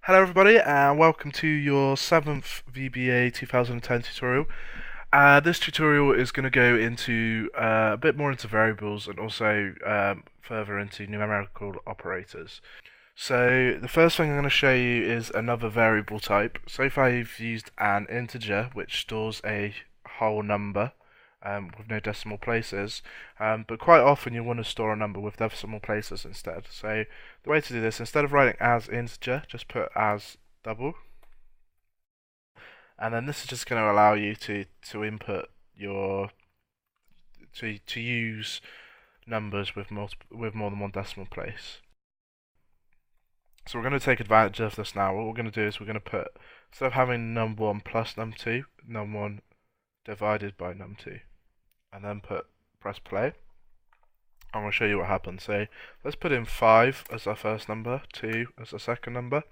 Hello everybody and welcome to your 7th VBA 2010 tutorial. This tutorial is going to go into a bit more into variables and also further into numerical operators. So the first thing I'm going to show you is another variable type. So far I've used an integer which stores a whole number with no decimal places, but quite often you want to store a number with decimal places instead. So the way to do this, instead of writing as integer, just put as double, and then this is just going to allow you to input your to use numbers with more than one decimal place. So we're going to take advantage of this now. What we're going to do is we're going to put, instead of having num1 plus num2, num1 divided by num2, and then press play. I'm going to show you what happens. So let's put in 5 as our first number, 2 as our second number,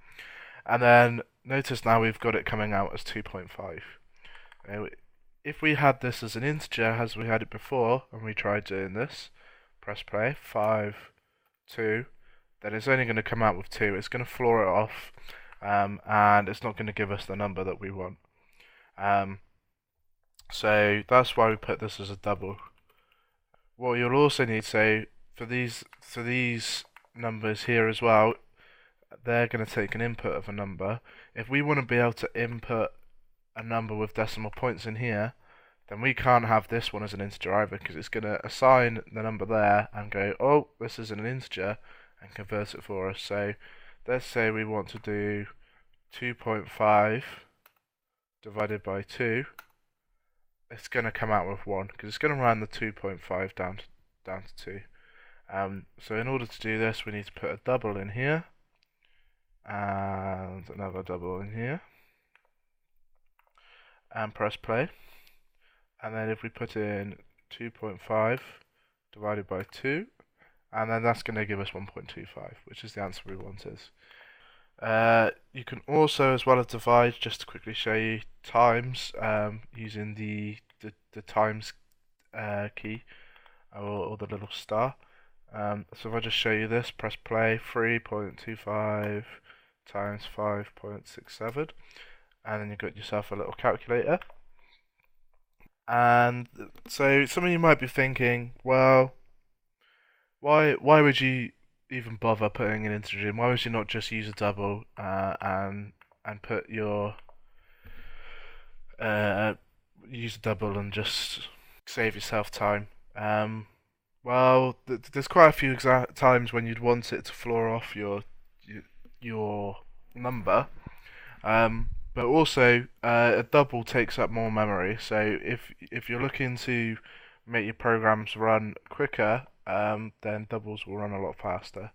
and then notice now we've got it coming out as 2.5. If we had this as an integer as we had it before and we tried doing this, press play, 5, 2, then it's only going to come out with 2. It's going to floor it off, and it's not going to give us the number that we want. So that's why we put this as a double. What you'll also need, so for these numbers here as well, they're going to take an input of a number. If we want to be able to input a number with decimal points in here, then we can't have this one as an integer either, because it's going to assign the number there and go, oh, this is an integer, and convert it for us. So let's say we want to do 2.5 divided by 2. It's going to come out with 1 because it's going to round the 2.5 down to 2. So in order to do this, we need to put a double in here and another double in here and press play. And then if we put in 2.5 divided by 2, and then that's going to give us 1.25, which is the answer we wanted. You can also, as well as divide, just to quickly show you, times using the times key or the little star. So if I just show you this, press play, 3.25 times 5.67, and then you've got yourself a little calculator. And so some of you might be thinking, well, why would you even bother putting an integer in? Why would you not just use a double and put your use a double and just save yourself time? Well, there's quite a few times when you'd want it to floor off your number, but also a double takes up more memory. So if you're looking to make your programs run quicker, then doubles will run a lot faster,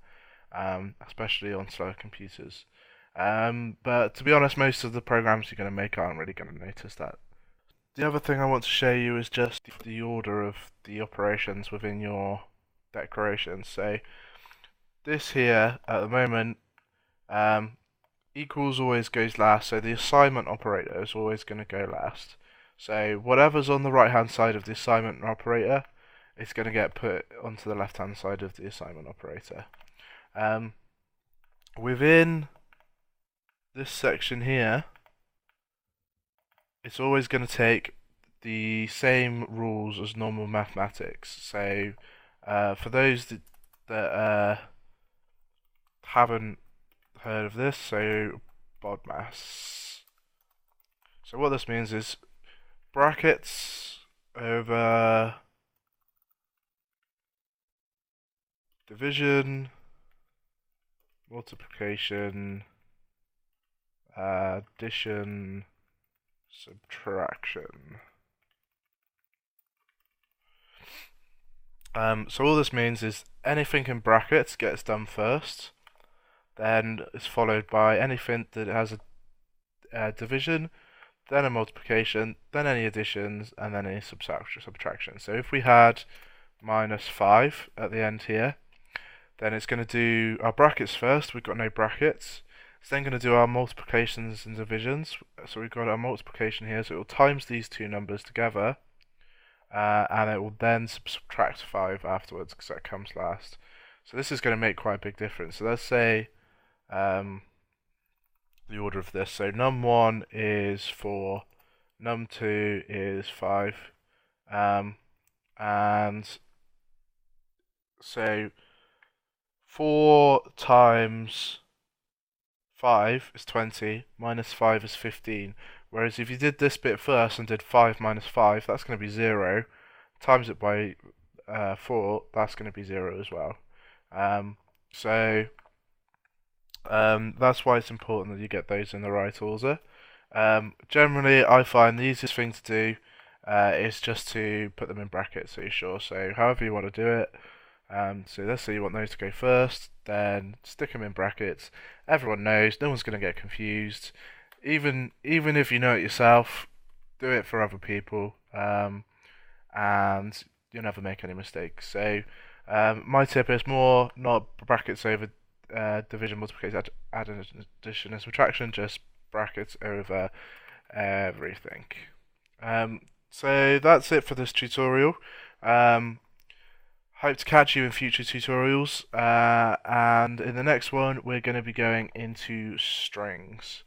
especially on slower computers. But to be honest, most of the programs you're going to make aren't really going to notice that. The other thing I want to show you is just the order of the operations within your declarations. So this here, at the moment, equals always goes last, so the assignment operator is always going to go last. So whatever's on the right hand side of the assignment operator, it's going to get put onto the left hand side of the assignment operator. Within this section here, it's always going to take the same rules as normal mathematics. So for those that haven't heard of this, so BODMAS. So what this means is brackets over division, multiplication, addition, subtraction. So all this means is anything in brackets gets done first, then it's followed by anything that has a division, then a multiplication, then any additions, and then any subtraction. So if we had minus 5 at the end here, then it's going to do our brackets first. We've got no brackets. It's then going to do our multiplications and divisions. So we've got our multiplication here, so it will times these two numbers together, and it will then subtract 5 afterwards because that comes last. So this is going to make quite a big difference. So let's say the order of this. So num1 is 4, num2 is 5, and so 4 times 5 is 20, minus 5 is 15. Whereas if you did this bit first and did 5 minus 5, that's going to be 0. Times it by 4, that's going to be 0 as well. So that's why it's important that you get those in the right order. Generally, I find the easiest thing to do is just to put them in brackets, so you're sure. So however you want to do it. So let's say you want those to go first, then stick them in brackets. Everyone knows, no one's going to get confused. Even if you know it yourself, do it for other people, and you'll never make any mistakes. So my tip is more not brackets over division, multiplication, addition, and subtraction, just brackets over everything. So that's it for this tutorial. Hope to catch you in future tutorials, and in the next one we're going to be going into strings.